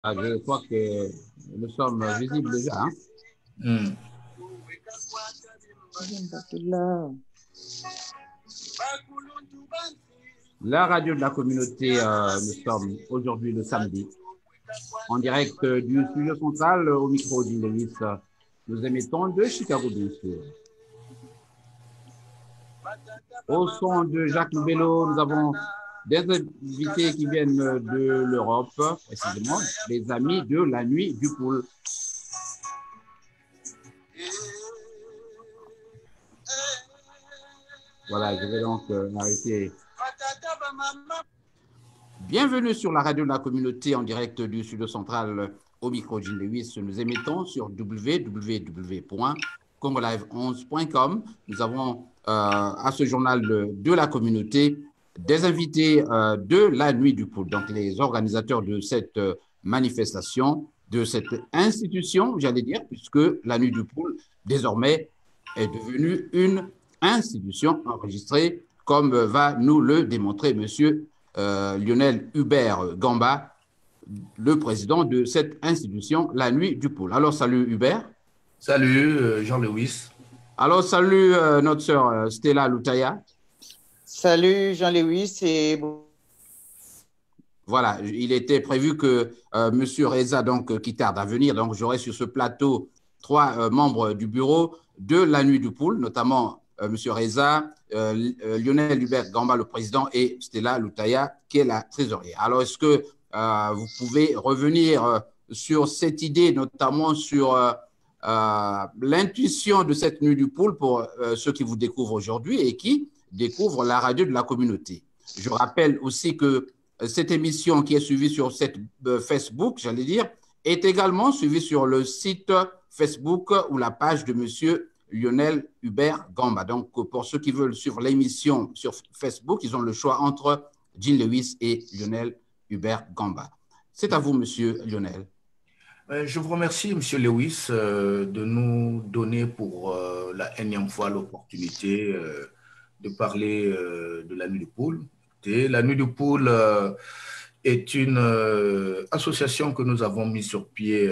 Ah, je crois que nous sommes visibles déjà, hein. Hmm. La radio de la communauté, nous sommes aujourd'hui le samedi, en direct du studio central au micro d'Ill Lewis. Nous émettons de Chicago, bien sûr. Au son de Jacques Noubello, nous avons des invités qui viennent de l'Europe, précisément les amis de la nuit du pool. Voilà, je vais donc arrêter. Bienvenue sur la radio de la communauté en direct du studio central au micro d'Ill Lewis. Nous émettons sur www.congolive11.com. Nous avons à ce journal de la communauté des invités de la nuit du pool, donc les organisateurs de cette manifestation, de cette institution, j'allais dire, puisque la nuit du pool, désormais, est devenue une institution enregistrée, comme va nous le démontrer monsieur Lionel Hubert Gamba, le président de cette institution, la nuit du pool. Alors, salut Hubert. Salut Jean-Lewis. Alors, salut notre sœur Stella Loutaya. Salut Jean-Lewis et voilà, il était prévu que monsieur Reza, donc, qui tarde à venir, donc j'aurai sur ce plateau trois membres du bureau de la nuit du pool, notamment monsieur Reza, Lionel Hubert Gamba, le président, et Stella Loutaya, qui est la trésorière. Alors, est-ce que vous pouvez revenir sur cette idée, notamment sur l'intuition de cette nuit du pool pour ceux qui vous découvrent aujourd'hui et qui découvrent la radio de la communauté? Je rappelle aussi que cette émission qui est suivie sur cette Facebook, j'allais dire, est également suivie sur le site Facebook ou la page de monsieur Lionel Hubert Gamba. Donc, pour ceux qui veulent suivre l'émission sur Facebook, ils ont le choix entre Jean Lewis et Lionel Hubert Gamba. C'est à vous, monsieur Lionel. Je vous remercie, monsieur Lewis, de nous donner pour la énième fois l'opportunité de parler de la nuit du pool. La nuit du pool est une association que nous avons mise sur pied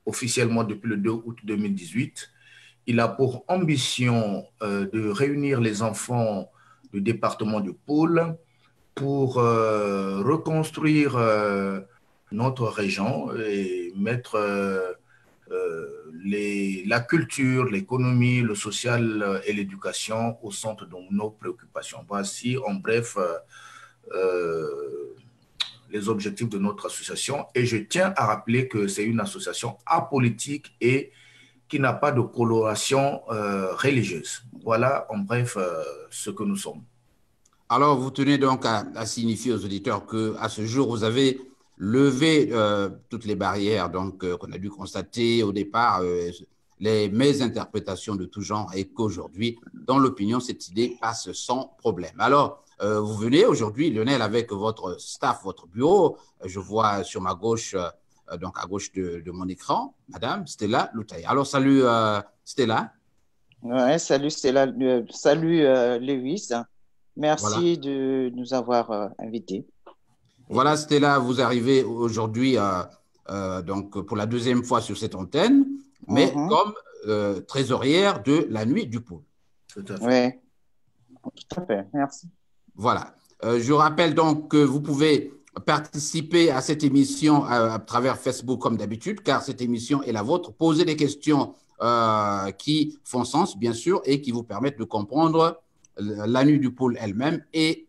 officiellement depuis le 2 août 2018. Il a pour ambition de réunir les enfants du département du Pool pour reconstruire notre région et mettre la culture, l'économie, le social et l'éducation au centre de nos préoccupations. Voici en bref les objectifs de notre association. Et je tiens à rappeler que c'est une association apolitique et qui n'a pas de coloration religieuse. Voilà en bref ce que nous sommes. Alors, vous tenez donc à signifier aux auditeurs qu'à ce jour, vous avez levé toutes les barrières qu'on a dû constater au départ, les mésinterprétations de tout genre, et qu'aujourd'hui, dans l'opinion, cette idée passe sans problème. Alors, vous venez aujourd'hui, Lionel, avec votre staff, votre bureau. Je vois sur ma gauche, donc à gauche de mon écran, Madame Stella Loutaya. Alors, salut Stella. ouais, salut Stella, salut Lewis. Voilà. Merci de nous avoir invités. Voilà, Stella, vous arrivez aujourd'hui donc pour la deuxième fois sur cette antenne, mais comme trésorière de la nuit du pool. Tout à fait. Oui, tout à fait. Merci. Voilà. Je rappelle donc que vous pouvez participer à cette émission à travers Facebook comme d'habitude, car cette émission est la vôtre. Posez des questions qui font sens, bien sûr, et qui vous permettent de comprendre la nuit du pool elle-même et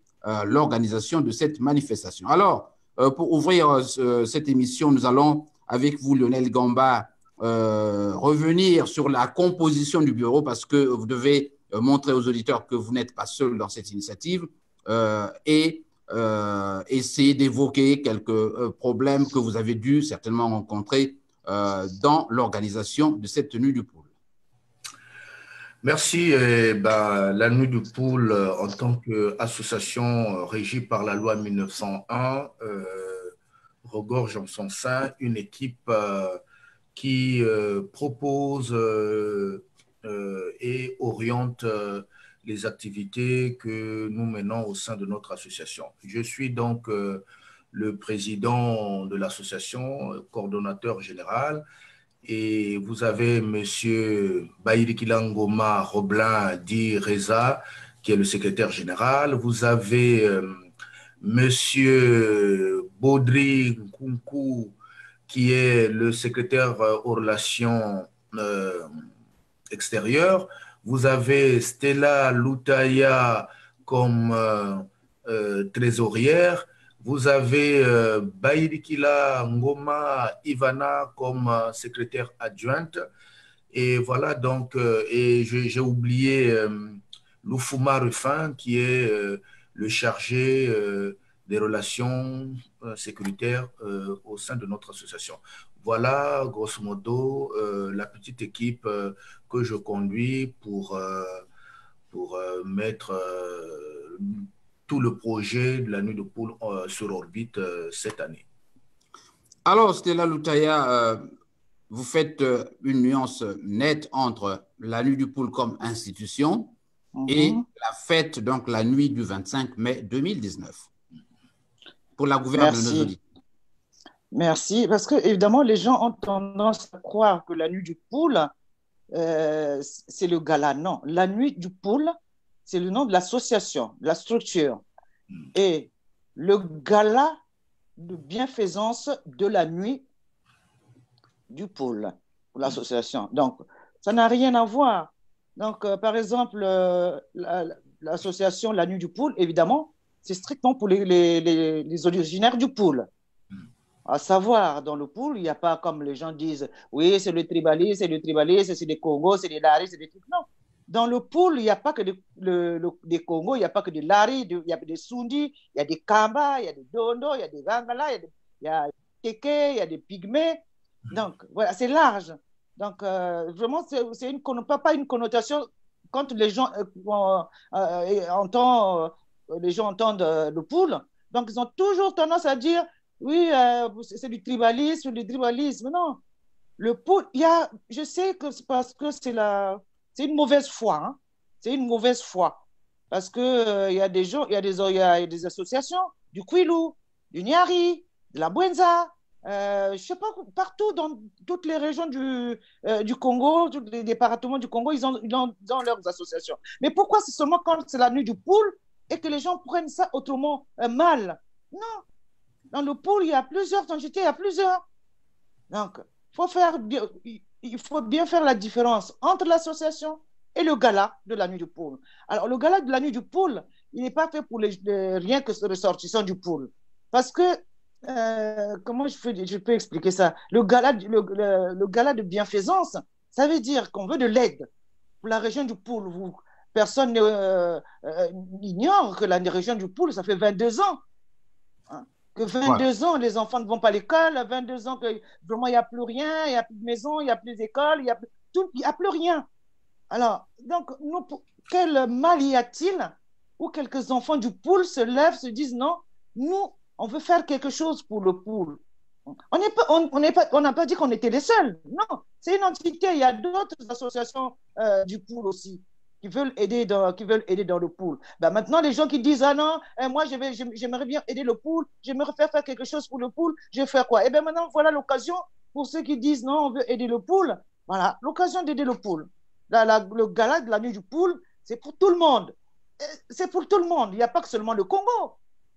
l'organisation de cette manifestation. Alors, pour ouvrir cette émission, nous allons, avec vous, Lionel Gamba, revenir sur la composition du bureau parce que vous devez montrer aux auditeurs que vous n'êtes pas seul dans cette initiative et essayer d'évoquer quelques problèmes que vous avez dû certainement rencontrer dans l'organisation de cette nuit du pool. Merci. La nuit du pool, en tant qu'association régie par la loi 1901, regorge en son sein une équipe qui propose et oriente les activités que nous menons au sein de notre association. Je suis donc le président de l'association, coordonnateur général, et vous avez M. Baïrikilangoma Roblin dit Reza, qui est le secrétaire général. Vous avez M. Baudry Nkunku, qui est le secrétaire aux relations extérieures. Vous avez Stella Loutaya comme trésorière. Vous avez Baïrikila Ngoma Ivana comme secrétaire adjointe. Et voilà, donc, et j'ai oublié Loufouma Rufin, qui est le chargé des relations sécuritaires au sein de notre association. Voilà, grosso modo, la petite équipe que je conduis pour mettre tout le projet de la Nuit de Poule sur orbite cette année. Alors, Stella Loutaya, vous faites une nuance nette entre la Nuit du Poule comme institution et la fête, donc la nuit du 25 mai 2019. Pour la gouverne de nos auditeurs. Merci, parce que évidemment, les gens ont tendance à croire que la Nuit du Poule, c'est le gala. Non, la Nuit du Poule, c'est le nom de l'association, de la structure. Et le gala de bienfaisance de la Nuit du Poule, pour l'association. Donc, ça n'a rien à voir. Donc, par exemple, l'association La Nuit du Poule, évidemment, c'est strictement pour les originaires du Poule. À savoir, dans le Poule, il n'y a pas comme les gens disent, oui, c'est le tribalisme, c'est des Congos, c'est des Laris, c'est des trucs. Non. Dans le Poule, il n'y a pas que des Congos, il n'y a pas que des Laris, il y a des Sundi, il y a des Kamba, il y a des Dondo, il y a des Vangala, il y a des Teke, il y a des Pygmées. Donc, voilà, c'est large. Donc, vraiment, c'est pas une connotation quand les gens entendent le Poule. Donc, ils ont toujours tendance à dire oui, c'est du tribalisme, Non, le Poule, je sais que c'est parce que c'est une mauvaise foi. Hein. C'est une mauvaise foi. Parce qu'il y a des gens, il y a des associations du Kwilu, du Nyari, de la Bwenza, je ne sais pas, partout dans toutes les régions du Congo, tous les départements du Congo, ils ont leurs associations. Mais pourquoi c'est seulement quand c'est la nuit du Poule et que les gens prennent ça autrement mal? Non. Dans le Poule, il y a plusieurs entités, il y a plusieurs. Donc, il faut bien faire la différence entre l'association et le gala de la nuit du Poule. Alors, le gala de la nuit du Poule, il n'est pas fait pour rien que les ressortissants du Poule. Parce que, comment je peux expliquer ça? Le gala de bienfaisance, ça veut dire qu'on veut de l'aide pour la région du Poule. Personne n'ignore que la région du Poule, ça fait 22 ans. Que 22 ans, les enfants ne vont pas à l'école, 22 ans que vraiment il n'y a plus rien, il n'y a plus de maison, il n'y a plus d'école, il n'y a plus rien. Alors, donc, quel mal y a-t-il où quelques enfants du Poule se lèvent, se disent non, nous, on veut faire quelque chose pour le Poule. On n'a pas dit qu'on était les seuls. Non, c'est une entité. Il y a d'autres associations du Poule aussi qui veulent aider dans le Poule. Ben maintenant, les gens qui disent ah non, moi j'aimerais bien aider le Poule, j'aimerais faire quelque chose pour le Poule, je vais faire quoi? Et bien maintenant, voilà l'occasion pour ceux qui disent non, on veut aider le Poule. Voilà, l'occasion d'aider le Poule. Le gala de la nuit du Poule, c'est pour tout le monde. C'est pour tout le monde. Il n'y a pas que seulement le Congo.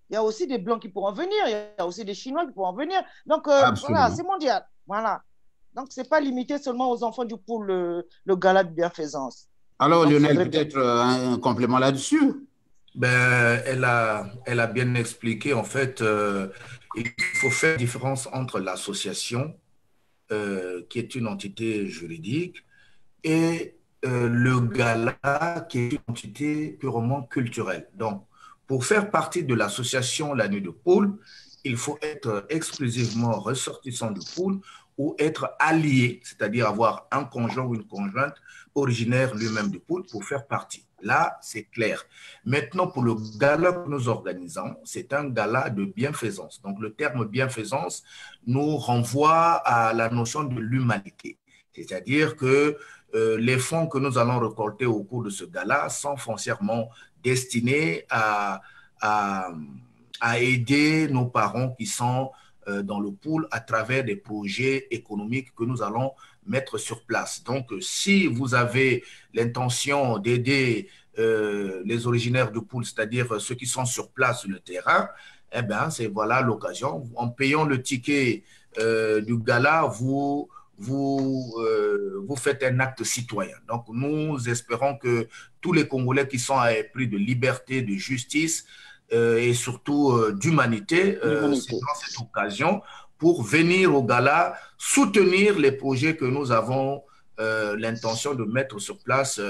Il y a aussi des Blancs qui pourront venir, il y a aussi des Chinois qui pourront venir. Donc, voilà, c'est mondial. Voilà. Donc, ce n'est pas limité seulement aux enfants du Poule, le gala de bienfaisance. Alors, donc, Lionel, peut-être un complément là-dessus? Ben, elle a bien expliqué, en fait, il faut faire la différence entre l'association, qui est une entité juridique, et le gala, qui est une entité purement culturelle. Donc, pour faire partie de l'association La Nuit de Poule, il faut être exclusivement ressortissant de Poule ou être allié, c'est-à-dire avoir un conjoint ou une conjointe originaire lui-même de Poule pour faire partie. Là, c'est clair. Maintenant, pour le gala que nous organisons, c'est un gala de bienfaisance. Donc, le terme bienfaisance nous renvoie à la notion de l'humanité. C'est-à-dire que les fonds que nous allons récolter au cours de ce gala sont foncièrement destinés à à aider nos parents qui sont dans le pool à travers des projets économiques que nous allons mettre sur place. Donc, si vous avez l'intention d'aider les originaires du pool, c'est-à-dire ceux qui sont sur place sur le terrain, eh bien, c'est voilà l'occasion. En payant le ticket du gala, vous faites un acte citoyen. Donc, nous espérons que tous les Congolais qui sont à épris de liberté, de justice et surtout d'humanité, c'est dans cette occasion pour venir au gala soutenir les projets que nous avons l'intention de mettre sur place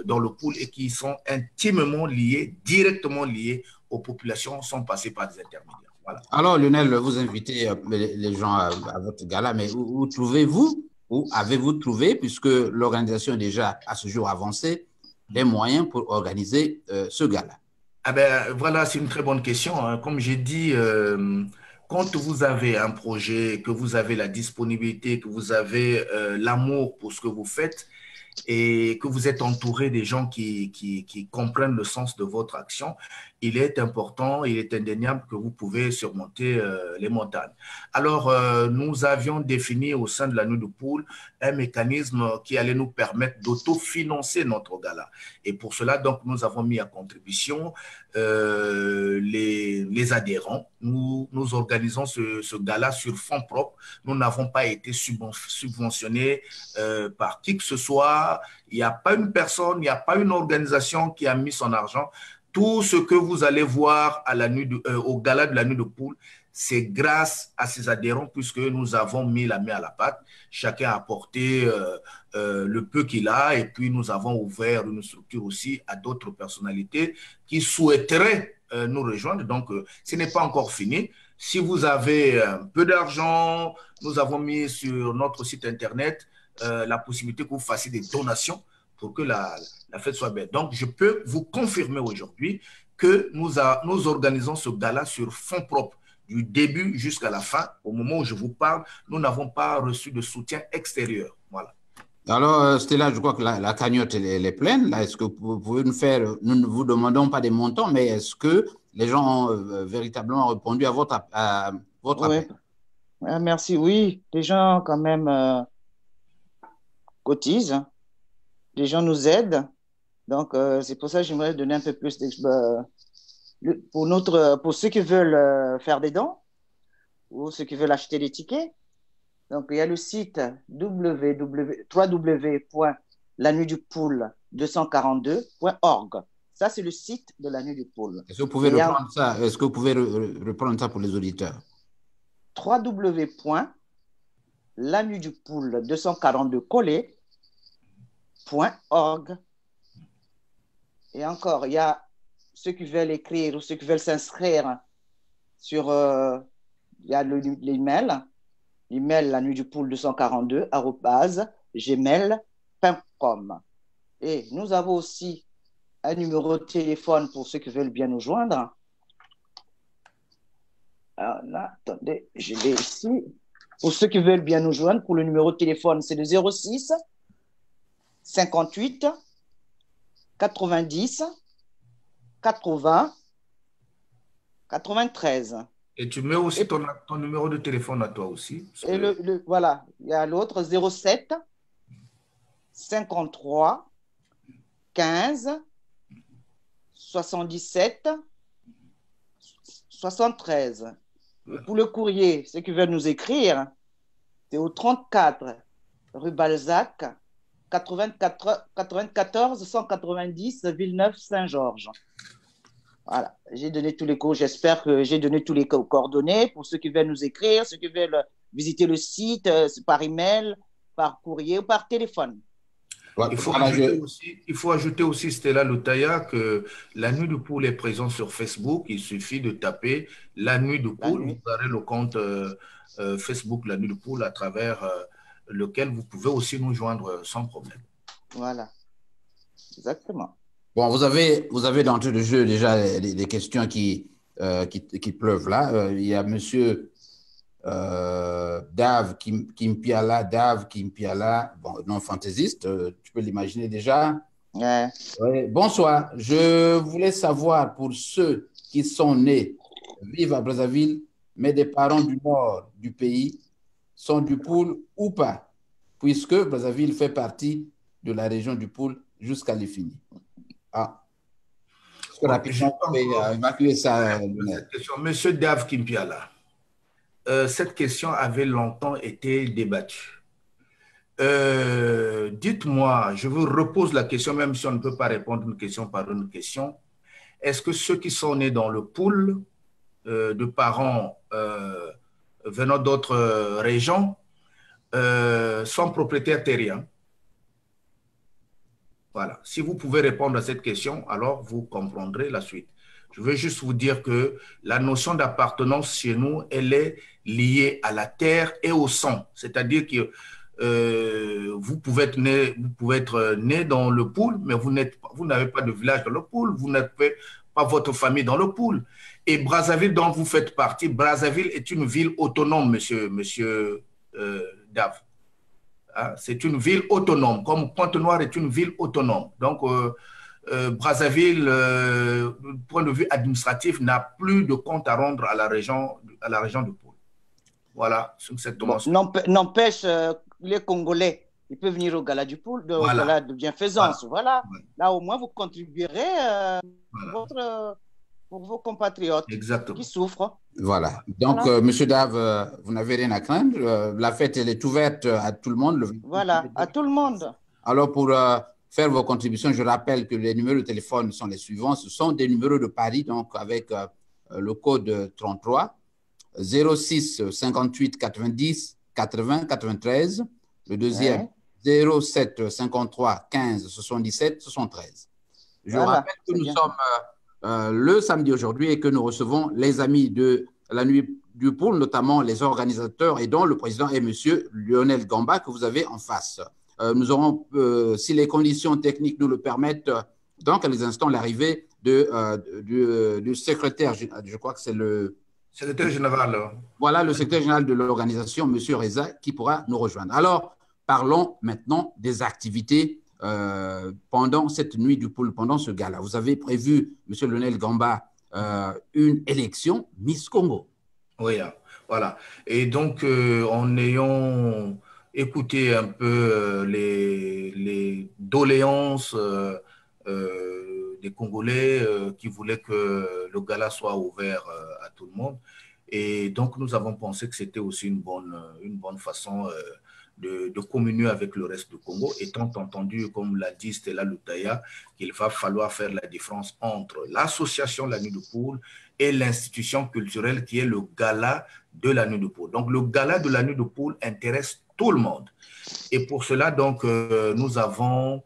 dans le pool et qui sont intimement liés, directement liés aux populations sans passer par des intermédiaires. Voilà. Alors, Lionel, vous invitez les gens à votre gala, mais où trouvez-vous, où avez-vous trouvé, puisque l'organisation est déjà à ce jour avancé, les moyens pour organiser ce gala? Ah ben, voilà, c'est une très bonne question. Hein. Comme j'ai dit, quand vous avez un projet, que vous avez la disponibilité, que vous avez l'amour pour ce que vous faites, et que vous êtes entouré des gens qui comprennent le sens de votre action, il est important, il est indéniable que vous pouvez surmonter les montagnes. Alors, nous avions défini au sein de la Nuit du Pool un mécanisme qui allait nous permettre d'autofinancer notre gala. Et pour cela, donc, nous avons mis à contribution les adhérents. Nous organisons ce gala sur fonds propres. Nous n'avons pas été subventionnés par qui que ce soit. Il n'y a pas une personne, il n'y a pas une organisation qui a mis son argent. Tout ce que vous allez voir à au gala de la Nuit de Pool, c'est grâce à ces adhérents puisque nous avons mis la main à la pâte. Chacun a apporté le peu qu'il a et puis nous avons ouvert une structure aussi à d'autres personnalités qui souhaiteraient nous rejoindre. Donc, ce n'est pas encore fini. Si vous avez un peu d'argent, nous avons mis sur notre site internet la possibilité que vous fassiez des donations pour que la fête soit belle. Donc, je peux vous confirmer aujourd'hui que nous organisons ce gala sur fonds propres du début jusqu'à la fin. Au moment où je vous parle, nous n'avons pas reçu de soutien extérieur. Voilà. Alors, Stella, je crois que la cagnotte elle est pleine. Est-ce que vous pouvez nous faire, nous ne vous demandons pas des montants, mais est-ce que les gens ont véritablement répondu à votre appel? Merci. Oui, les gens quand même cotisent. Les gens nous aident. Donc, c'est pour ça que j'aimerais donner un peu plus pour ceux qui veulent faire des dons ou ceux qui veulent acheter des tickets. Donc, il y a le site www.lanuitdupool242.org. Ça, c'est le site de la Nuit du Pool. Est-ce que vous pouvez reprendre ça? Est-ce que vous pouvez reprendre ça pour les auditeurs? www.lanuitdupool242collé.org. Et encore, il y a ceux qui veulent écrire ou ceux qui veulent s'inscrire sur il y a l'email la nuit du pool 242 @gmail.com. Et nous avons aussi un numéro de téléphone pour ceux qui veulent bien nous joindre. Alors là, attendez, je l'ai ici. Pour ceux qui veulent bien nous joindre, pour le numéro de téléphone, c'est le 06 58 90 80 93. Et tu mets aussi ton numéro de téléphone à toi aussi. Et voilà, il y a l'autre 07 53 15 77 73. Pour le courrier, ceux qui veulent nous écrire, c'est au 34 rue Balzac, 94 190 Villeneuve-Saint-Georges. Voilà, j'ai donné tous les cours. J'espère que j'ai donné tous les coordonnées pour ceux qui veulent nous écrire, ceux qui veulent visiter le site par email, par courrier ou par téléphone. Il faut ajouter aussi, Stella Lutaya, que la Nuit du Pool est présente sur Facebook. Il suffit de taper la Nuit du Pool. Vous aurez le compte Facebook La Nuit du Pool à travers lequel vous pouvez aussi nous joindre sans problème. Voilà, exactement. Bon, vous avez d'entrée de jeu déjà des questions qui pleuvent là. Il y a monsieur Dave Kimpiala, bon, non fantaisiste, tu peux l'imaginer déjà. Ouais. Oui, bonsoir. Je voulais savoir pour ceux qui sont nés, vivent à Brazzaville, mais des parents du nord du pays sont du Poul ou pas, puisque Brazzaville fait partie de la région du Poul jusqu'à l'Ifini. Ah, est-ce que Bon, j'ai rapidement pas vous pouvez encore évacuer ça, répondu à Lionel? cette question. Monsieur Dave Kimpiala, cette question avait longtemps été débattue. Dites-moi, je vous repose la question, même si on ne peut pas répondre une question par une question. Est-ce que ceux qui sont nés dans le pool de parents venant d'autres régions sont propriétaires terriens? Voilà. Si vous pouvez répondre à cette question, alors vous comprendrez la suite. Je veux juste vous dire que la notion d'appartenance chez nous, elle est liée à la terre et au sang. C'est-à-dire que vous pouvez être né dans le Poul, mais vous n'avez pas de village dans le Poul, vous n'avez pas votre famille dans le Poul. Et Brazzaville, dont vous faites partie, Brazzaville est une ville autonome, monsieur Dave. Hein, c'est une ville autonome, comme Pointe-Noire est une ville autonome. Donc, Brazzaville, du point de vue administratif, n'a plus de compte à rendre à la région de Pôle. Voilà, c'est exactement Bon, ça. n'empêche, les Congolais, ils peuvent venir au gala du pool, au Voilà. gala de bienfaisance. Voilà. Voilà. Là, au moins, vous contribuerez Voilà. pour vos compatriotes Exactement. qui souffrent. Voilà. Donc, Voilà. Monsieur Dave, vous n'avez rien à craindre. La fête, elle est ouverte à tout le monde. Voilà, à tout le monde. Alors, pour faire vos contributions, je rappelle que les numéros de téléphone sont les suivants. Ce sont des numéros de Paris, donc avec le code 33 06 58 90 80 93. Le deuxième, Ouais. 07 53 15 77 73. Je Voilà, rappelle que c'est nous bien. sommes le samedi aujourd'hui et que nous recevons les amis de la nuit du Poul, notamment les organisateurs et dont le président est M. Lionel Gamba que vous avez en face. Nous aurons, si les conditions techniques nous le permettent, dans quelques instants, l'arrivée du secrétaire, je crois que c'est le secrétaire général. Voilà le secrétaire général de l'organisation, M. Reza, qui pourra nous rejoindre. Alors, parlons maintenant des activités pendant cette nuit du Poul, pendant ce gala. Vous avez prévu, M. Lionel Gamba, une élection Miss Congo. Oui, voilà. Et donc, en ayant écouté un peu les doléances des Congolais qui voulaient que le gala soit ouvert à tout le monde, et donc nous avons pensé que c'était aussi une bonne façon de communier avec le reste du Congo, étant entendu, comme l'a dit Stella Lutaya, qu'il va falloir faire la différence entre l'association La Nuit du Poul et l'institution culturelle qui est le gala de la Nuit du Poul. Donc, le gala de la Nuit du Poul intéresse tout le monde. Et pour cela, donc, nous allons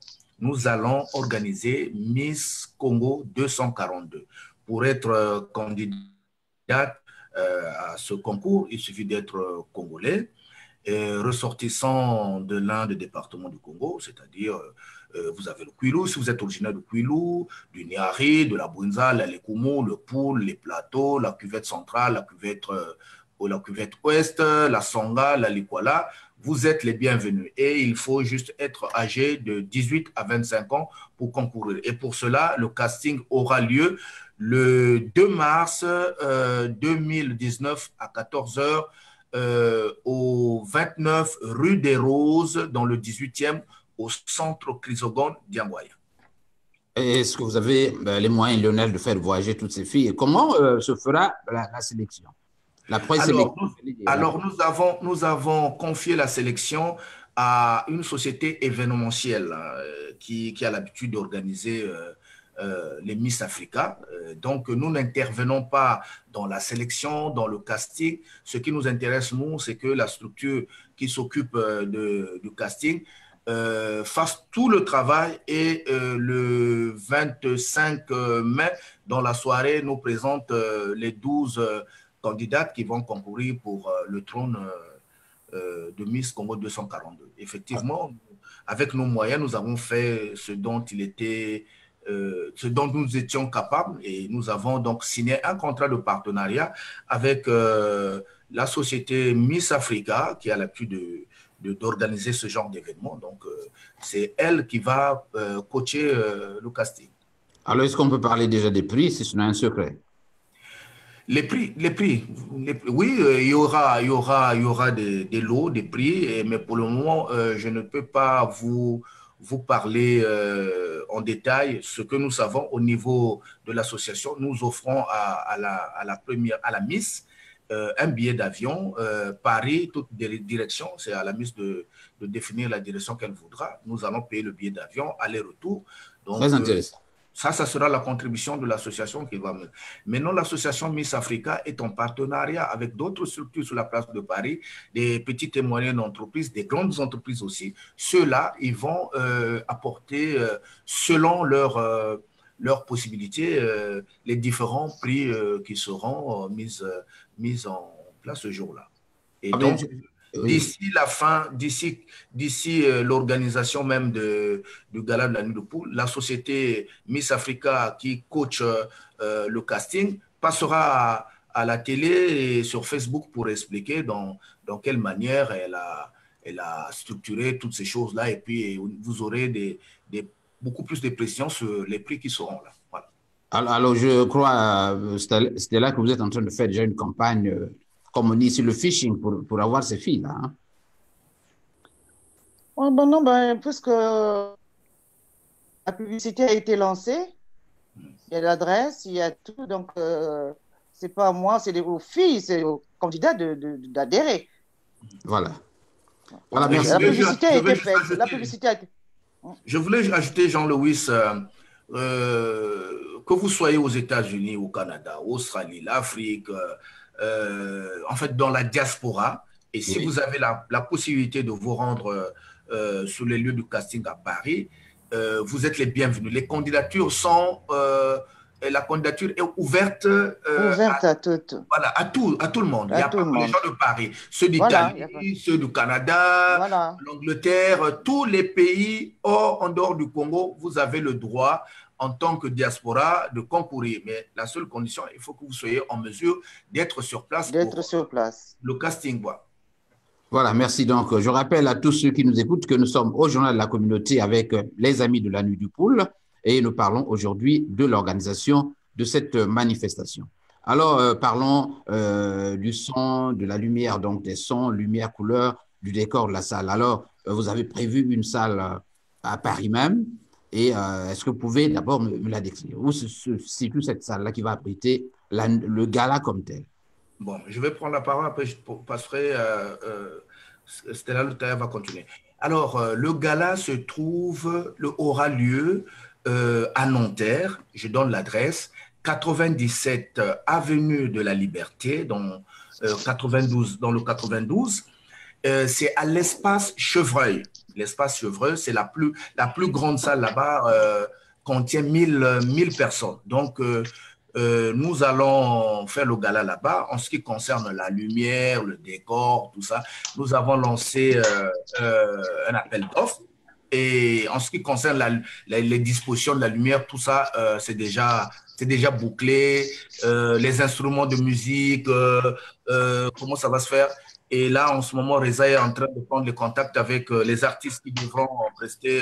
organiser Miss Congo 242. Pour être candidate à ce concours, il suffit d'être congolais, ressortissant de l'un des départements du Congo, c'est-à-dire vous avez le Kwilu, si vous êtes originaire du Kwilu, du Niari, de la Bunza, la Lekumu, le Poul, les plateaux, la cuvette centrale, la cuvette ouest, la Songa, la Likwala, vous êtes les bienvenus. Et il faut juste être âgé de 18 à 25 ans pour concourir. Et pour cela, le casting aura lieu le 2 mars 2019 à 14 h au 29 rue des Roses, dans le 18e, au centre Chrysogone d'Yangwaya. Est-ce que vous avez les moyens, Lionel, de faire voyager toutes ces filles? Et comment se fera la sélection? La présélection. Alors nous avons confié la sélection à une société événementielle qui a l'habitude d'organiser les Miss Africa. Donc, nous n'intervenons pas dans la sélection, dans le casting. Ce qui nous intéresse, nous, c'est que la structure qui s'occupe du casting fasse tout le travail et le 25 mai, dans la soirée, nous présente les 12 candidates qui vont concourir pour le trône de Miss Congo 242. Effectivement, avec nos moyens, nous avons fait ce dont nous étions capables, et nous avons donc signé un contrat de partenariat avec la société Miss Africa qui a l'habitude d'organiser ce genre d'événement. Donc, c'est elle qui va coacher le casting. Alors, est-ce qu'on peut parler déjà des prix, si ce n'est un secret? Les prix, oui, il y aura des lots, des prix, mais pour le moment, je ne peux pas vous parler en détail. Ce que nous savons au niveau de l'association, nous offrons à la Miss un billet d'avion, Paris, toute direction, c'est à la Miss de définir la direction qu'elle voudra. Nous allons payer le billet d'avion, aller-retour. Donc, très intéressant. Ça sera la contribution de l'association qui va mener. Maintenant, l'association Miss Africa est en partenariat avec d'autres structures sur la place de Paris, des petites et moyennes entreprises, des grandes entreprises aussi. Ceux-là, ils vont apporter, selon leurs possibilités, les différents prix qui seront mis en place ce jour-là. Et donc, d'ici la fin, d'ici l'organisation même du gala de la nuit de poule, la société Miss Africa qui coach le casting passera à la télé et sur Facebook pour expliquer dans quelle manière elle a structuré toutes ces choses-là. Et puis, vous aurez beaucoup plus de précisions sur les prix qui seront là. Voilà. Alors, je crois, Stella, que vous êtes en train de faire déjà une campagne, comme on dit ici, le phishing pour avoir ces filles-là. Hein? Oh, ben non, puisque la publicité a été lancée, il y a l'adresse, il y a tout, donc c'est pas à moi, c'est aux filles, c'est aux candidats d'adhérer. Voilà. Voilà, merci. La publicité a été faite. La publicité a été... Je voulais ajouter, Jean-Louis, que vous soyez aux États-Unis, au Canada, Australie, l'Afrique, en fait, dans la diaspora, et si vous avez la possibilité de vous rendre sur les lieux du casting à Paris, vous êtes les bienvenus. Les candidatures sont... la candidature est ouverte, à tout le monde. Il n'y a pas que les gens de Paris. Ceux d'Italie, ceux du Canada, l'Angleterre, tous les pays en dehors du Congo, vous avez le droit en tant que diaspora de concourir. Mais la seule condition, il faut que vous soyez en mesure d'être sur place le casting. Voilà, merci. Donc, je rappelle à tous ceux qui nous écoutent que nous sommes au Journal de la Communauté avec les Amis de la Nuit du Poule et nous parlons aujourd'hui de l'organisation de cette manifestation. Alors, parlons du son, de la lumière, donc des sons, lumière, couleur, du décor de la salle. Alors, vous avez prévu une salle à Paris même et est-ce que vous pouvez d'abord me la décrire? Où se situe cette salle-là qui va abriter le gala comme tel? Bon, je vais prendre la parole, après je passerai, Stella Lutaya va continuer. Alors, le gala aura lieu à Nanterre, je donne l'adresse, 97 avenue de la Liberté, dans le 92. C'est à l'espace Chevreuil. L'espace Chevreuil, c'est la plus grande salle là-bas, contient 1000 personnes. Donc, nous allons faire le gala là-bas. En ce qui concerne la lumière, le décor, tout ça, nous avons lancé un appel d'offres. Et en ce qui concerne les dispositions de la lumière, tout ça, c'est déjà bouclé. Les instruments de musique, comment ça va se faire? Et là, en ce moment, Reza est en train de prendre les contacts avec les artistes qui devront prester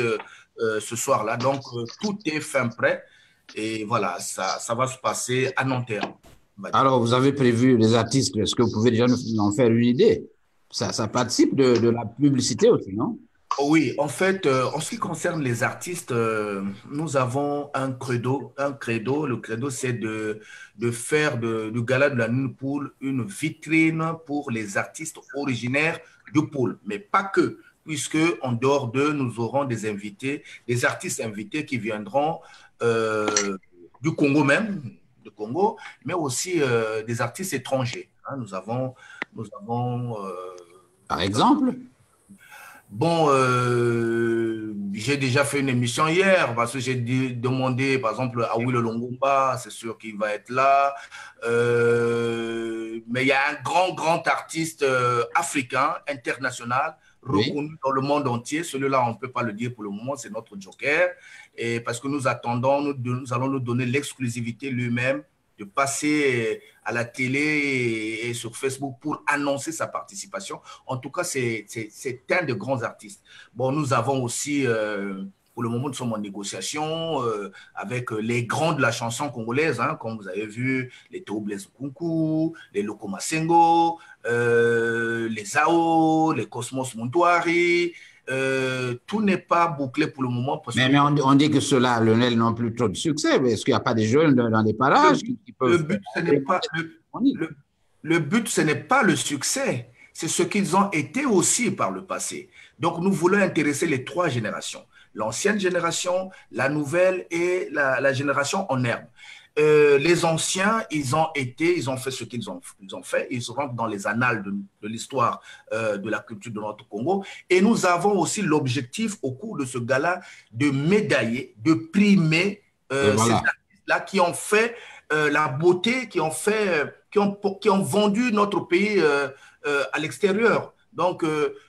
ce soir-là. Donc, tout est fin prêt. Et voilà, ça va se passer à Nanterre. Alors, vous avez prévu les artistes. Est-ce que vous pouvez déjà nous en faire une idée? Ça participe de la publicité aussi, non? Oui, en fait, en ce qui concerne les artistes, nous avons un credo. Le credo, c'est de faire du gala de la Nuit de Poule une vitrine pour les artistes originaires du Poule, mais pas que, puisque en dehors d'eux, nous aurons des artistes invités qui viendront du Congo même, mais aussi des artistes étrangers. Hein. Nous avons par exemple? Bon, j'ai déjà fait une émission hier parce que j'ai demandé, par exemple, à Will Longomba, c'est sûr qu'il va être là. Mais il y a un grand artiste africain, international, reconnu dans le monde entier. Celui-là, on ne peut pas le dire pour le moment, c'est notre joker. Et parce que nous attendons, nous allons nous donner l'exclusivité lui-même de passer à la télé et sur Facebook pour annoncer sa participation. En tout cas, c'est un des grands artistes. Bon, nous avons aussi, pour le moment, nous sommes en négociation avec les grands de la chanson congolaise, hein, comme vous avez vu, les Théo Blaise Nkunku, les Loko Masengo, les Zao, les Cosmos Montouari. Tout n'est pas bouclé pour le moment. Parce mais on dit que ceux-là, Lionel, n'ont plus trop de succès. Est-ce qu'il n'y a pas des jeunes dans les parages qui peuvent... Le but, ce n'est pas le succès. C'est ce qu'ils ont été aussi par le passé. Donc, nous voulons intéresser les trois générations. L'ancienne génération, la nouvelle et la génération en herbe. Les anciens, ils ont fait ce qu'ils ont fait. Ils rentrent dans les annales de l'histoire de la culture de notre Congo. Et nous avons aussi l'objectif, au cours de ce gala, de médailler, de primer ces artistes-là qui ont fait la beauté, qui ont vendu notre pays à l'extérieur. Donc,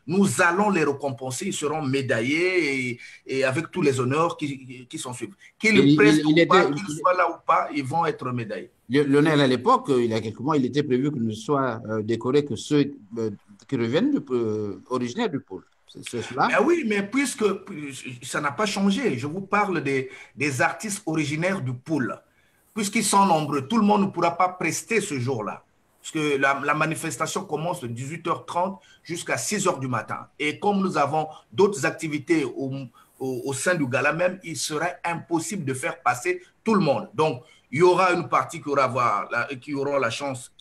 nous allons les récompenser, ils seront médaillés et avec tous les honneurs qui sont suivis. Qu'ils prestent ou pas, qu'ils soient là ou pas, ils vont être médaillés. Lionel, à l'époque, il y a quelques mois, il était prévu que ne soient décorés que ceux qui reviennent originaires du pôle. C'est cela? Ben oui, mais puisque ça n'a pas changé, je vous parle des artistes originaires du pôle. Puisqu'ils sont nombreux, tout le monde ne pourra pas prester ce jour-là. Parce que la manifestation commence de 18h30 jusqu'à 6h du matin. Et comme nous avons d'autres activités au sein du gala même, il serait impossible de faire passer tout le monde. Donc, il y aura une partie qui aura la chance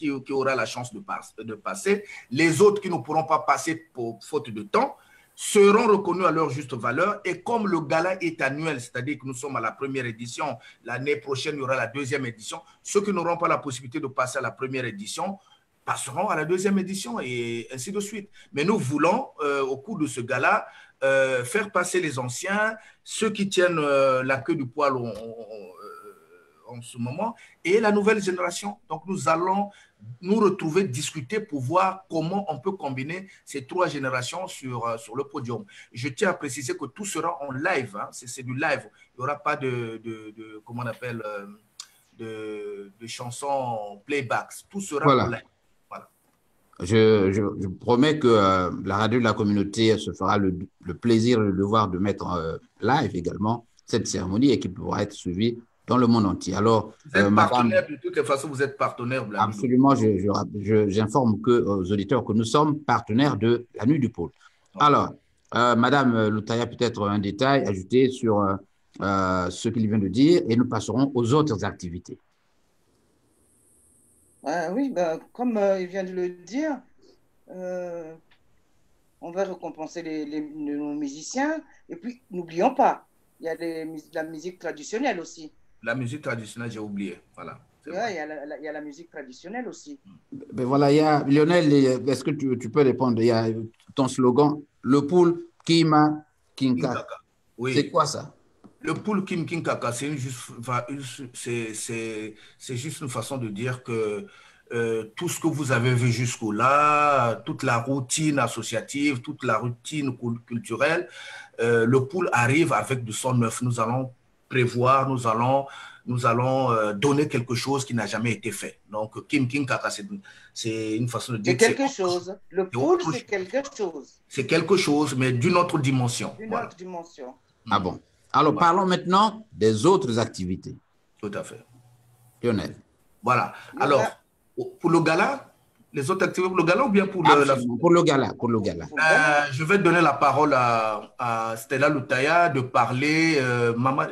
de passer. Les autres qui ne pourront pas passer pour faute de temps seront reconnus à leur juste valeur. Et comme le gala est annuel, c'est-à-dire que nous sommes à la première édition, l'année prochaine, il y aura la deuxième édition. Ceux qui n'auront pas la possibilité de passer à la première édition passeront à la deuxième édition et ainsi de suite. Mais nous voulons, au cours de ce gala, faire passer les anciens, ceux qui tiennent la queue du poil en ce moment, et la nouvelle génération. Donc, nous allons nous retrouver, discuter pour voir comment on peut combiner ces trois générations sur le podium. Je tiens à préciser que tout sera en live, hein, c'est du live. Il n'y aura pas comment on appelle, de chansons playbacks. Tout sera en live. Voilà. Je promets que la radio de la communauté se fera le plaisir et le devoir de mettre live également cette cérémonie et qui pourra être suivie dans le monde entier. Alors, vous êtes partenaire, de toute façon, vous êtes partenaire. Absolument, j'informe aux auditeurs que nous sommes partenaires de la Nuit du Pôle. Okay. Alors, Madame Loutaya, peut-être un détail ajouté sur ce qu'il vient de dire et nous passerons aux autres activités. Oui, comme il vient de le dire, on va récompenser nos musiciens et puis n'oublions pas, il y a la musique traditionnelle aussi. La musique traditionnelle, j'ai oublié. Voilà. Oui, il y a la musique traditionnelle aussi. Ben voilà, il y a, Lionel, est-ce que tu peux répondre? Il y a ton slogan, le poule Kima Kinkaka. Oui. C'est quoi ça? Le poule Kim Kinkaka, c'est juste une façon de dire que tout ce que vous avez vu jusqu'au-là, toute la routine associative, toute la routine culturelle, le poule arrive avec du son neuf. Nous allons prévoir, nous allons donner quelque chose qui n'a jamais été fait. Donc, Kim Kinkaka, c'est une façon de dire. C'est quelque chose. Le poule, c'est quelque chose. C'est quelque chose, mais d'une autre dimension. D'une autre dimension. Ah bon. Alors, parlons maintenant des autres activités. Tout à fait. Lionel. Voilà. Alors, pour le gala, les autres activités pour le gala ou bien pour pour le gala, pour le gala. Je vais donner la parole à Stella Loutaya de parler Mama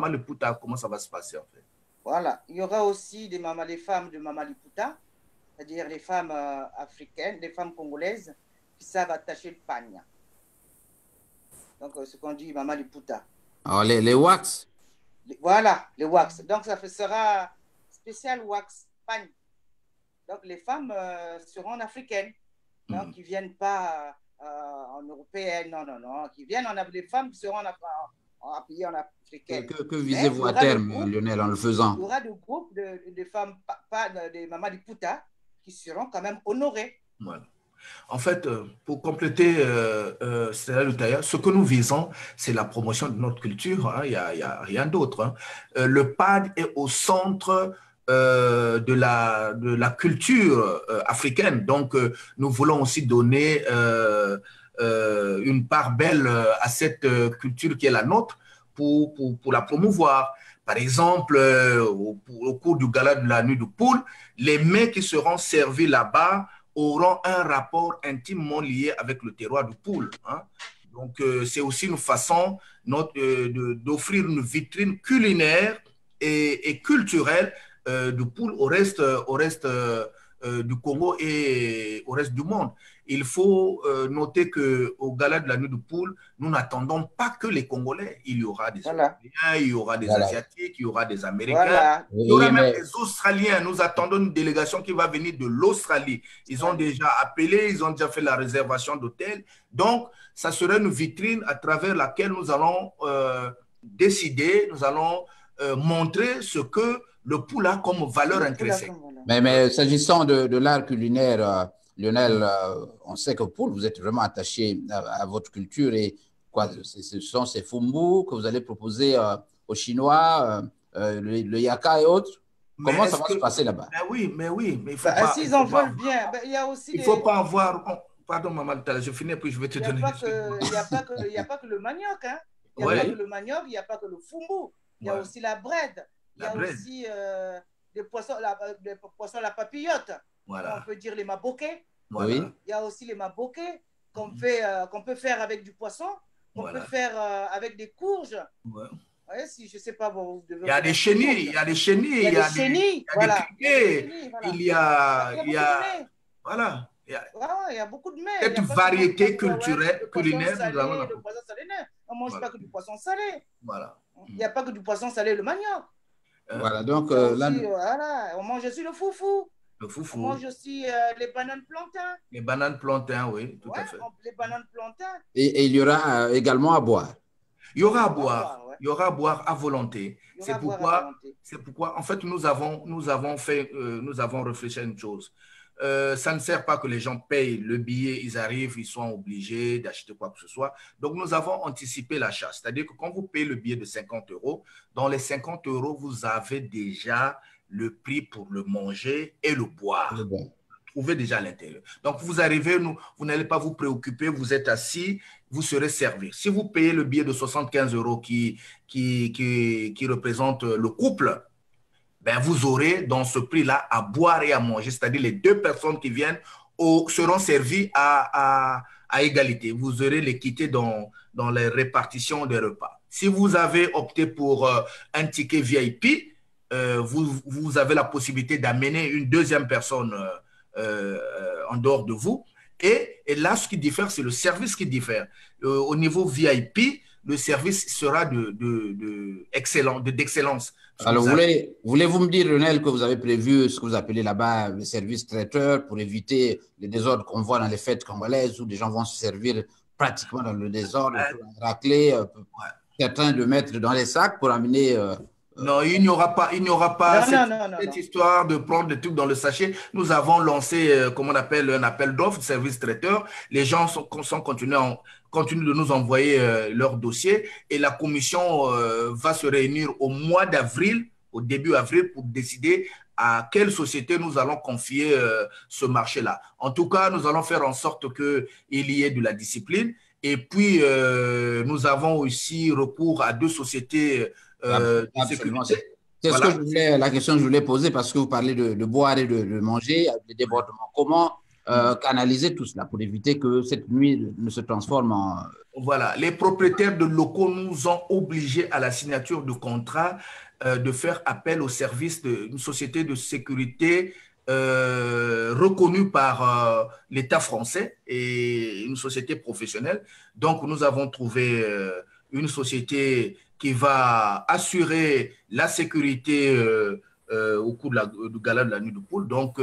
Liputa, comment ça va se passer en fait. Voilà, il y aura aussi les femmes de Mama Liputa, c'est-à-dire les femmes africaines, les femmes congolaises qui savent attacher le pagne. Donc, ce qu'on dit Mama Liputa. Alors, les wax. Voilà, les wax. Donc, ça sera spécial wax pagne. Donc, les femmes seront africaines, donc qui ne viennent pas en européenne, non, qui viennent les femmes qui seront habillées en africaine. Que visez-vous à terme, Lionel, en le faisant? Il y aura des groupes de femmes, de Mama Liputa, qui seront quand même honorées. Voilà. En fait, pour compléter Stella Loutaya, ce que nous visons, c'est la promotion de notre culture, hein, il n'y a rien d'autre. Hein. Le PAD est au centre de la culture africaine. Donc, nous voulons aussi donner une part belle à cette culture qui est la nôtre pour la promouvoir. Par exemple, au cours du gala de la nuit de poule, les mets qui seront servis là-bas auront un rapport intimement lié avec le terroir de Poule. Hein. Donc, c'est aussi une façon d'offrir une vitrine culinaire et culturelle de Poule au reste du Congo et au reste du monde. Il faut noter qu'au gala de la nuit de Poule, nous n'attendons pas que les Congolais. Il y aura des Européens, il y aura des Asiatiques, il y aura des Américains, il y aura même des Australiens. Nous attendons une délégation qui va venir de l'Australie. Ils ont déjà appelé, ils ont déjà fait la réservation d'hôtel. Donc, ça serait une vitrine à travers laquelle nous allons décider, nous allons montrer ce que le Poule a comme valeur intrinsèque. Mais s'agissant de l'art culinaire, Lionel, on sait que Poule, vous êtes vraiment attaché à votre culture et quoi, ce sont ces fumbu que vous allez proposer aux Chinois, le yaka et autres. Comment ça va se passer là-bas? Mais il faut pas. S'ils en veulent bien, il y a aussi. Il ne faut pas avoir. Pardon, maman, je finis puis je vais te donner. Il n'y a pas que le manioc, hein. Il n'y a pas que le manioc, il n'y a pas que le fumbu. Il y a aussi la bread. Il y a aussi des poissons, la papillote. Voilà. On peut dire les maboké. Voilà. Il y a aussi les maboké qu'on peut faire avec du poisson, qu'on peut faire avec des courges. Ouais. Ouais, si je sais pas, bon, vous devez. Il y a des chenilles, il y a des chenilles, il y a des criquets, il y a voilà. Il y a beaucoup de mets. Cette variété culturelle, culinaire, nous avons le poisson salé. On ne mange pas que du poisson salé. Voilà. Il n'y a pas que du poisson salé, le manioc. Voilà, donc là, on mange aussi le foufou. Le foufou. On mange aussi les bananes plantains. Les bananes plantains, oui, tout à fait. Les bananes plantains. Et il y aura également à boire. Il y aura à boire. Il y aura à boire à volonté. C'est pourquoi, en fait, nous avons réfléchi à une chose. Ça ne sert pas que les gens payent le billet, ils arrivent, ils sont obligés d'acheter quoi que ce soit. Donc, nous avons anticipé l'achat. C'est-à-dire que quand vous payez le billet de 50 €, dans les 50 €, vous avez déjà le prix pour le manger et le boire. Vous trouvez déjà à l'intérieur. Donc, vous arrivez, vous n'allez pas vous préoccuper, vous êtes assis, vous serez servi. Si vous payez le billet de 75 € qui représente le couple, ben vous aurez dans ce prix-là à boire et à manger, c'est-à-dire les deux personnes qui viennent seront servies à égalité. Vous aurez l'équité dans les répartitions des repas. Si vous avez opté pour un ticket VIP, vous avez la possibilité d'amener une deuxième personne en dehors de vous. Et là, ce qui diffère, c'est le service qui diffère. Au niveau VIP, le service sera d'excellence. Alors, voulez-vous me dire, Lionel, que vous avez prévu ce que vous appelez là-bas le service traiteur pour éviter les désordres qu'on voit dans les fêtes congolaises où des gens vont se servir pratiquement dans le désordre, racler, certains de mettre dans les sacs pour amener… Non, il n'y aura pas cette histoire de prendre des trucs dans le sachet. Nous avons lancé, comme on appelle, un appel d'offres, service traiteur. Les gens continuent de nous envoyer leurs dossiers et la commission va se réunir au mois d'avril, au début avril, pour décider à quelle société nous allons confier ce marché-là. En tout cas, nous allons faire en sorte qu'il y ait de la discipline. Et puis, nous avons aussi recours à deux sociétés absolument. C'est la question que je voulais poser parce que vous parlez de boire et de manger, de débordement. Comment canaliser tout cela pour éviter que cette nuit ne se transforme en… Voilà, les propriétaires de locaux nous ont obligés à la signature de contrat de faire appel au service d'une société de sécurité reconnue par l'État français et une société professionnelle. Donc, nous avons trouvé une société qui va assurer la sécurité au cours du gala de la nuit de poule. Donc,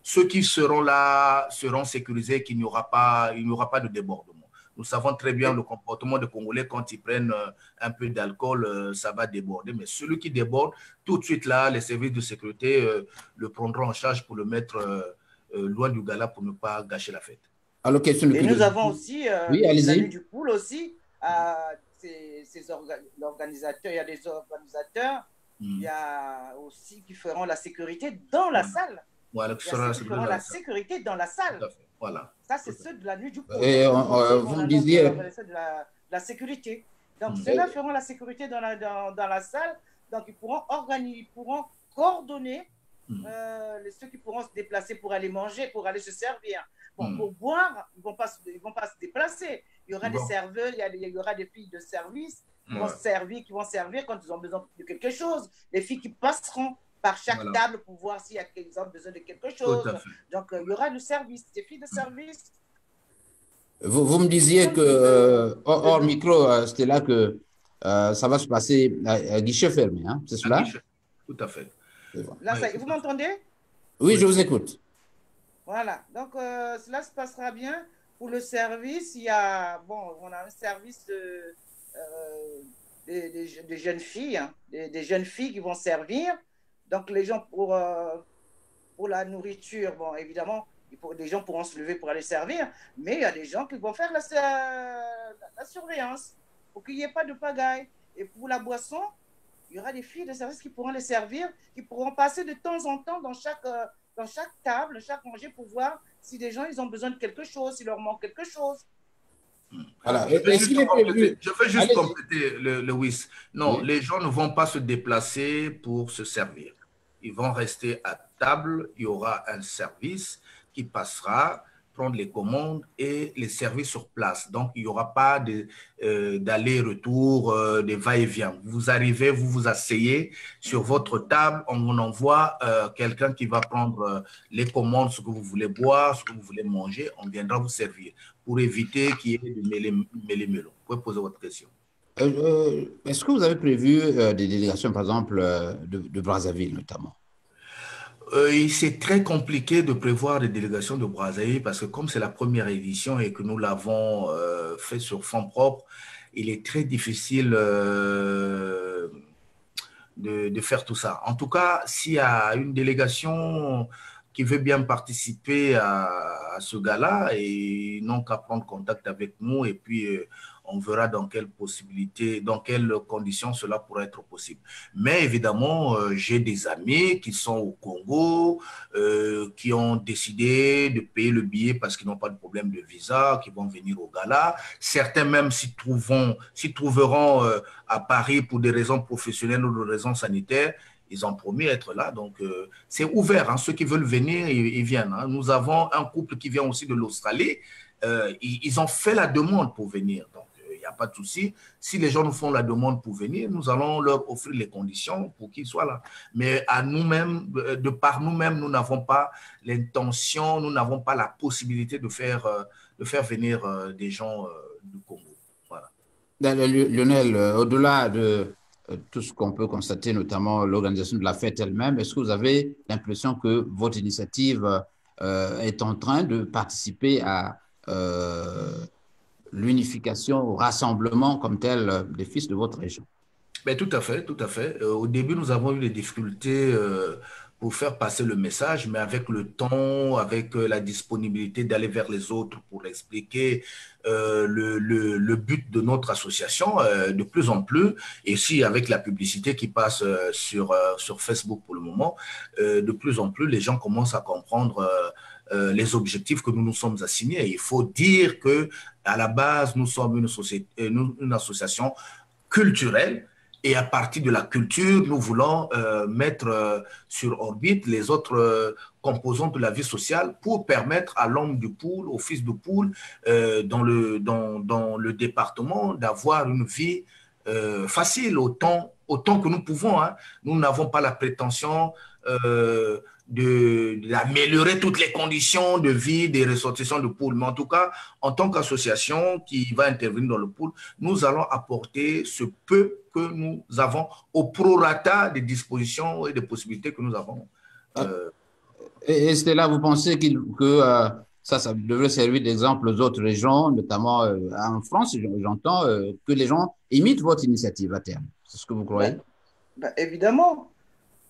ceux qui seront là seront sécurisés, qu'il n'y aura pas de débordement. Nous savons très bien le comportement des Congolais quand ils prennent un peu d'alcool, ça va déborder. Mais celui qui déborde, tout de suite là, les services de sécurité le prendront en charge pour le mettre loin du gala pour ne pas gâcher la fête. Alors, et nous avons aussi la nuit du poule aussi. Ces organisateurs, il y a des organisateurs Il y a aussi qui feront la sécurité dans la salle. Voilà, Il y a ceux qui feront la sécurité dans la salle. Voilà. Ça, c'est ceux de la nuit du pôle. Et vous me disiez... Ceux de la sécurité. Donc, ceux-là feront la sécurité dans la salle. Donc, ils pourront organiser, ils pourront coordonner ceux qui pourront se déplacer pour aller manger, pour aller se servir. Bon, pour boire, ils ne vont pas se déplacer. Il y aura des serveurs, il y aura des filles de service qui vont servir quand ils ont besoin de quelque chose. Les filles qui passeront par chaque table pour voir s'il y a besoin de quelque chose. Donc, il y aura du service, des filles de service. Vous me disiez que, hors micro, c'était là que ça va se passer à guichet fermé, hein, c'est cela? Tout à fait. Là, vous m'entendez? Oui, je vous écoute. Voilà, donc cela se passera bien. Pour le service, on a un service de jeunes filles, hein, des jeunes filles qui vont servir. Donc, les gens, pour la nourriture, bon, évidemment, les gens pourront se lever pour aller servir, mais il y a des gens qui vont faire la surveillance pour qu'il n'y ait pas de pagaille. Et pour la boisson, il y aura des filles de service qui pourront les servir, qui pourront passer de temps en temps dans chaque table, chaque manger, pour voir si des gens ils ont besoin de quelque chose, s'il leur manque quelque chose. Voilà. Je veux juste compléter, Lewis. Non, oui. Les gens ne vont pas se déplacer pour se servir. Ils vont rester à table. Il y aura un service qui passera, prendre les commandes et les servir sur place. Donc, il n'y aura pas d'aller-retour, de va-et-vient. Vous arrivez, vous vous asseyez sur votre table, on vous envoie quelqu'un qui va prendre les commandes, ce que vous voulez boire, ce que vous voulez manger, on viendra vous servir pour éviter qu'il y ait de mêlé-mélon. Vous pouvez poser votre question. Est-ce que vous avez prévu des délégations, par exemple, de Brazzaville notamment? C'est très compliqué de prévoir des délégations de Brazzaville parce que comme c'est la première édition et que nous l'avons fait sur fonds propres, il est très difficile de faire tout ça. En tout cas, s'il y a une délégation qui veut bien participer à ce gala, et n'ont qu'à prendre contact avec nous et puis on verra dans quelles possibilités, dans quelles conditions cela pourrait être possible. Mais évidemment, j'ai des amis qui sont au Congo, qui ont décidé de payer le billet parce qu'ils n'ont pas de problème de visa, qui vont venir au gala. Certains même s'y trouveront à Paris pour des raisons professionnelles ou des raisons sanitaires. Ils ont promis d'être là, donc c'est ouvert. Hein. Ceux qui veulent venir, ils viennent. Hein. Nous avons un couple qui vient aussi de l'Australie. Ils ont fait la demande pour venir. Donc, il n'y a pas de souci. Si les gens nous font la demande pour venir, nous allons leur offrir les conditions pour qu'ils soient là. Mais à nous-mêmes, de par nous-mêmes, nous n'avons pas l'intention, nous n'avons pas la possibilité de faire venir des gens du Congo. Voilà. Lionel, au-delà de tout ce qu'on peut constater, notamment l'organisation de la fête elle-même, est-ce que vous avez l'impression que votre initiative est en train de participer à l'unification, au rassemblement comme tel des fils de votre région? Ben, tout à fait, tout à fait. Au début, nous avons eu des difficultés pour faire passer le message, mais avec le temps, avec la disponibilité d'aller vers les autres pour expliquer le but de notre association de plus en plus, et aussi avec la publicité qui passe sur Facebook pour le moment, de plus en plus, les gens commencent à comprendre les objectifs que nous nous sommes assignés. Il faut dire que à la base, nous sommes une association culturelle. Et à partir de la culture, nous voulons mettre sur orbite les autres composantes de la vie sociale pour permettre à l'homme du Poul, au fils du Poul, dans le département, d'avoir une vie facile autant que nous pouvons. Hein. Nous n'avons pas la prétention d'améliorer toutes les conditions de vie des ressortissants de Poul. Mais en tout cas, en tant qu'association qui va intervenir dans le Poul, nous allons apporter ce peu que nous avons au prorata des dispositions et des possibilités que nous avons. Et c'est là, vous pensez que ça devrait servir d'exemple aux autres régions, notamment en France, j'entends, que les gens imitent votre initiative à terme. C'est ce que vous croyez? Évidemment.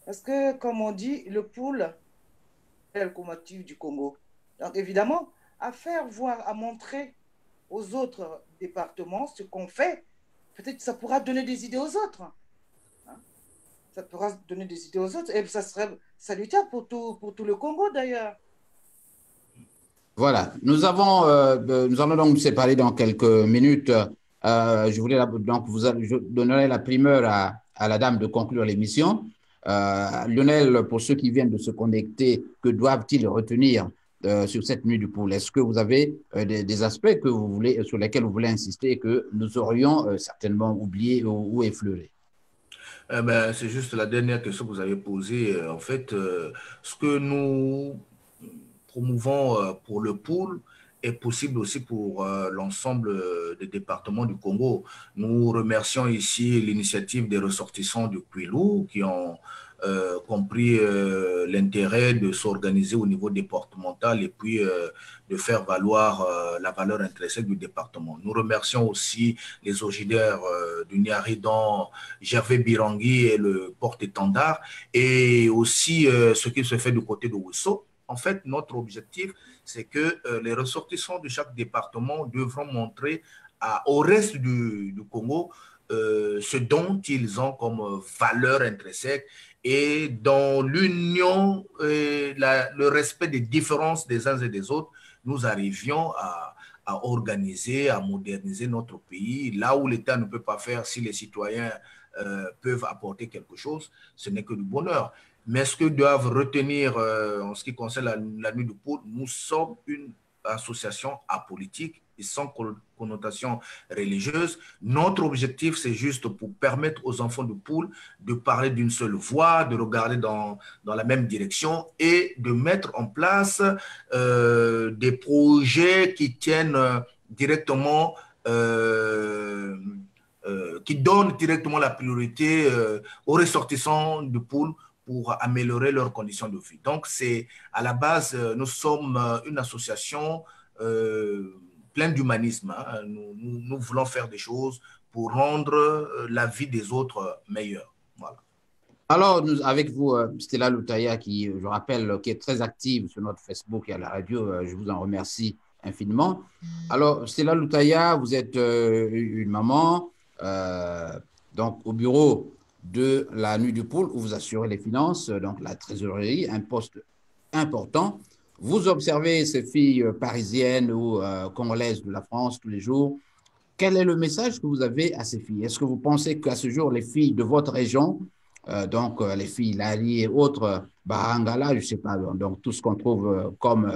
Parce que, comme on dit, le Poul est le locomotive du Congo. Donc, évidemment, à faire voir, à montrer aux autres départements ce qu'on fait, peut-être que ça pourra donner des idées aux autres. Hein? Ça pourra donner des idées aux autres et ça serait salutaire pour tout le Congo d'ailleurs. Voilà, nous allons donc nous séparer dans quelques minutes. Je voulais donc je donnerai la primeur à la dame de conclure l'émission. Lionel, pour ceux qui viennent de se connecter, que doivent-ils retenir sur cette nuit du poule? Est-ce que vous avez des aspects que vous voulez, sur lesquels vous voulez insister et que nous aurions certainement oublié ou effleuré? C'est juste la dernière question que vous avez posée. En fait, ce que nous promouvons pour le pool est possible aussi pour l'ensemble des départements du Congo. Nous remercions ici l'initiative des ressortissants du Kwilu qui ont compris l'intérêt de s'organiser au niveau départemental et puis de faire valoir la valeur intrinsèque du département. Nous remercions aussi les originaires du Niari, dont Gervais Birangui est le porte-étendard, et aussi ce qui se fait du côté de Ousso. En fait, notre objectif, c'est que les ressortissants de chaque département devront montrer au reste du Congo ce dont ils ont comme valeur intrinsèque et dans l'union et le respect des différences des uns et des autres, nous arrivions à organiser, à moderniser notre pays. Là où l'État ne peut pas faire, si les citoyens peuvent apporter quelque chose, ce n'est que du bonheur. Mais ce que doivent retenir en ce qui concerne la nuit du poule, nous sommes une association apolitique et sans connotation religieuse. Notre objectif, c'est juste pour permettre aux enfants de poule de parler d'une seule voix, de regarder dans la même direction et de mettre en place des projets qui tiennent directement qui donnent directement la priorité aux ressortissants de poule pour améliorer leurs conditions de vie. Donc, c'est à la base, nous sommes une association pleine d'humanisme. Hein. Nous voulons faire des choses pour rendre la vie des autres meilleure. Voilà. Alors, avec vous, Stella Loutaya, qui, je rappelle, qui est très active sur notre Facebook et à la radio, je vous en remercie infiniment. Alors, Stella Loutaya, vous êtes une maman, donc au bureau de la Nuit du Poule, où vous assurez les finances, donc la trésorerie, un poste important. Vous observez ces filles parisiennes ou congolaises de la France tous les jours. Quel est le message que vous avez à ces filles? Est-ce que vous pensez qu'à ce jour, les filles de votre région, donc les filles Lali et autres, Barangala, je ne sais pas, donc tout ce qu'on trouve comme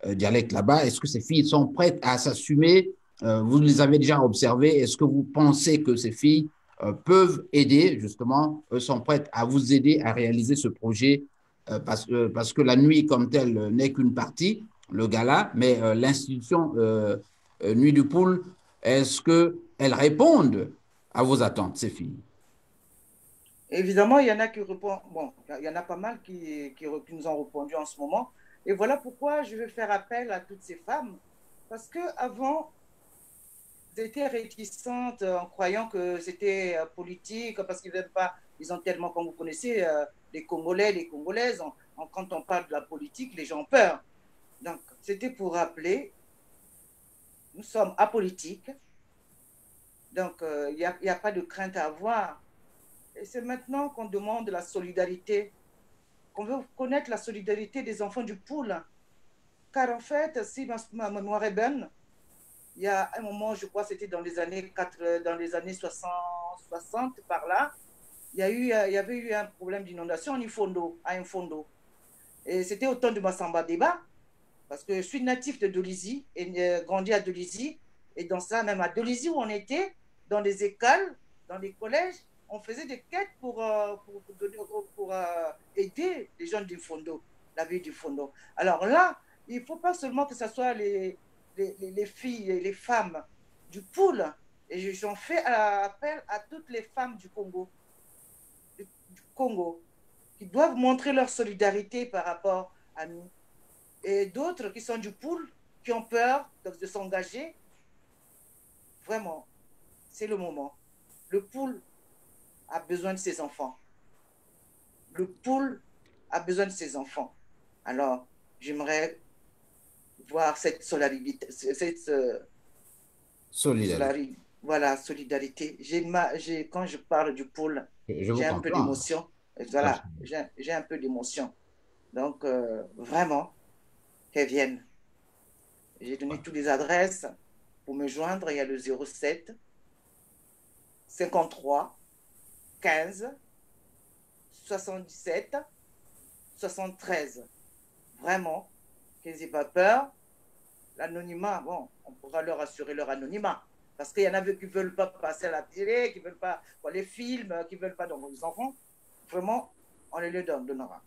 dialecte là-bas, est-ce que ces filles sont prêtes à s'assumer? Vous les avez déjà observées. Est-ce que vous pensez que ces filles peuvent aider, justement, sont prêtes à vous aider à réaliser ce projet parce que la nuit comme telle n'est qu'une partie, le gala, mais l'institution Nuit du Poule, est-ce qu'elles répondent à vos attentes, ces filles? Évidemment, il y en a qui répondent. Bon, il y en a pas mal qui nous ont répondu en ce moment. Et voilà pourquoi je veux faire appel à toutes ces femmes. Parce qu'avant, elles étaient réticentes en croyant que c'était politique, parce qu'ils n'aiment pas, ils ont tellement, comme vous connaissez, les Congolais, les Congolaises, quand on parle de la politique, les gens ont peur. Donc, c'était pour rappeler, nous sommes apolitiques, donc il n'y a pas de crainte à avoir. Et c'est maintenant qu'on demande la solidarité, qu'on veut connaître la solidarité des enfants du poule. Car en fait, si ma mémoire est bonne, il y a un moment, je crois, c'était dans les années 60 par là, il y avait eu un problème d'inondation à Infondo. Et c'était au temps de Massamba Débat, parce que je suis natif de Dolisie et grandi à Dolisie. Et dans ça, même à Dolisie, où on était, dans les écoles, dans les collèges, on faisait des quêtes pour aider les gens du Fondo, la ville du Fondo. Alors là, il ne faut pas seulement que ce soit les filles et les femmes du pool, et j'en fais appel à toutes les femmes du Congo, qui doivent montrer leur solidarité par rapport à nous. Et d'autres qui sont du pool, qui ont peur de s'engager. Vraiment, c'est le moment. Le pool a besoin de ses enfants. Le pool a besoin de ses enfants. Alors, j'aimerais voir cette solidarité. Solidarité. Voilà, solidarité. Quand je parle du pool, Je vous j'ai un peu comprends. d'émotion. Voilà, j'ai un peu d'émotion. Donc, vraiment, qu'elles viennent. J'ai donné toutes les adresses pour me joindre. Il y a le 07 53 15 77 73. Vraiment, qu'ils n'aient pas peur. L'anonymat, bon, on pourra leur assurer leur anonymat. Parce qu'il y en a qui ne veulent pas passer à la télé, qui ne veulent pas voir les films, qui ne veulent pas. Donc, les enfants, vraiment, on les leur donnera.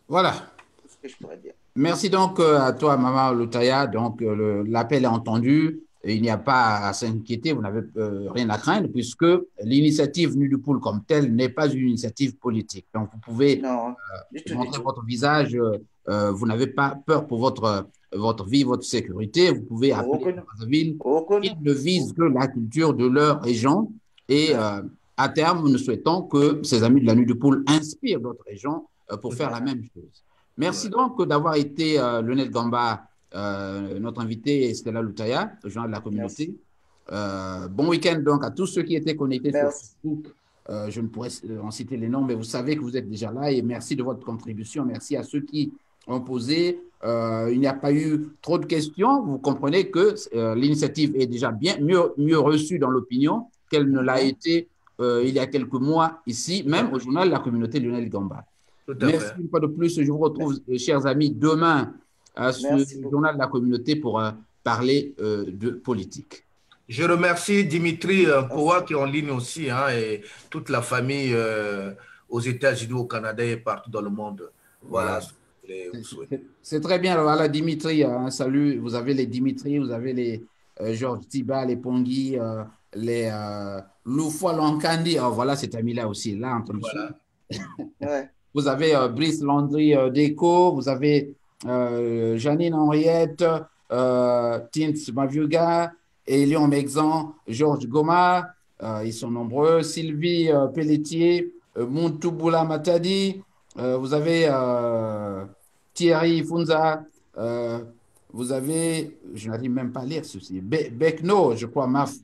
Voilà. C'est ce que je pourrais dire. Merci donc à toi, Maman Lutaya. Donc, l'appel est entendu. Et il n'y a pas à s'inquiéter, vous n'avez rien à craindre, puisque l'initiative Nuit du Poule comme telle n'est pas une initiative politique. Donc, vous pouvez Non, du tout, du montrer tout. votre visage, vous n'avez pas peur pour votre vie, votre sécurité. Vous pouvez appeler Aucune. Brazzaville. Aucune. Ils ne visent que la culture de leur région. Et à terme, nous souhaitons que ces amis de la Nuit du Poule inspirent d'autres régions pour faire la même chose. Merci donc d'avoir été Lionel Gamba, notre invité, et Stella Lutaya, le journal de la communauté. Bon week-end donc à tous ceux qui étaient connectés sur Facebook. Je ne pourrais en citer les noms, mais vous savez que vous êtes déjà là et merci de votre contribution. Merci à ceux qui ont posé. Il n'y a pas eu trop de questions. Vous comprenez que l'initiative est déjà bien mieux reçue dans l'opinion qu'elle ne l'a été il y a quelques mois ici, même au journal de la communauté Lionel Gamba. Merci une fois de plus. Je vous retrouve, chers amis, demain à ce journal de la communauté pour parler de politique. Je remercie Dimitri Poua qui est en ligne aussi, hein, et toute la famille aux États-Unis, au Canada et partout dans le monde. Voilà. C'est très bien. Voilà, Dimitri, un salut. Vous avez les Dimitri, vous avez les Georges Tiba, les Pongui, les Loufoua Lankandi. Oh, voilà cet ami-là aussi, là, en train de ouais. Vous avez Brice Landry Déco, vous avez Janine Henriette, Tint Maviuga, Elion Mexan, Georges Goma, ils sont nombreux, Sylvie Pelletier, Montouboula Matadi, vous avez Thierry Funza, vous avez, je n'arrive même pas à lire ceci, Bekno, je crois, Maf.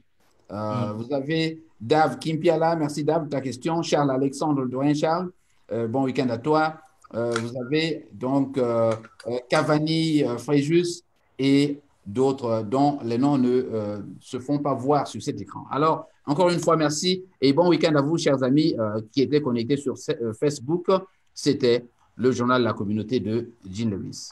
Vous avez Dave Kimpiala, merci Dave, ta question. Charles Alexandre Doyen Charles, bon week-end à toi. Vous avez donc Cavani Fréjus et d'autres dont les noms ne se font pas voir sur cet écran. Alors, encore une fois, merci et bon week-end à vous, chers amis qui étaient connectés sur Facebook. C'était le journal de la communauté de Jean Lewis.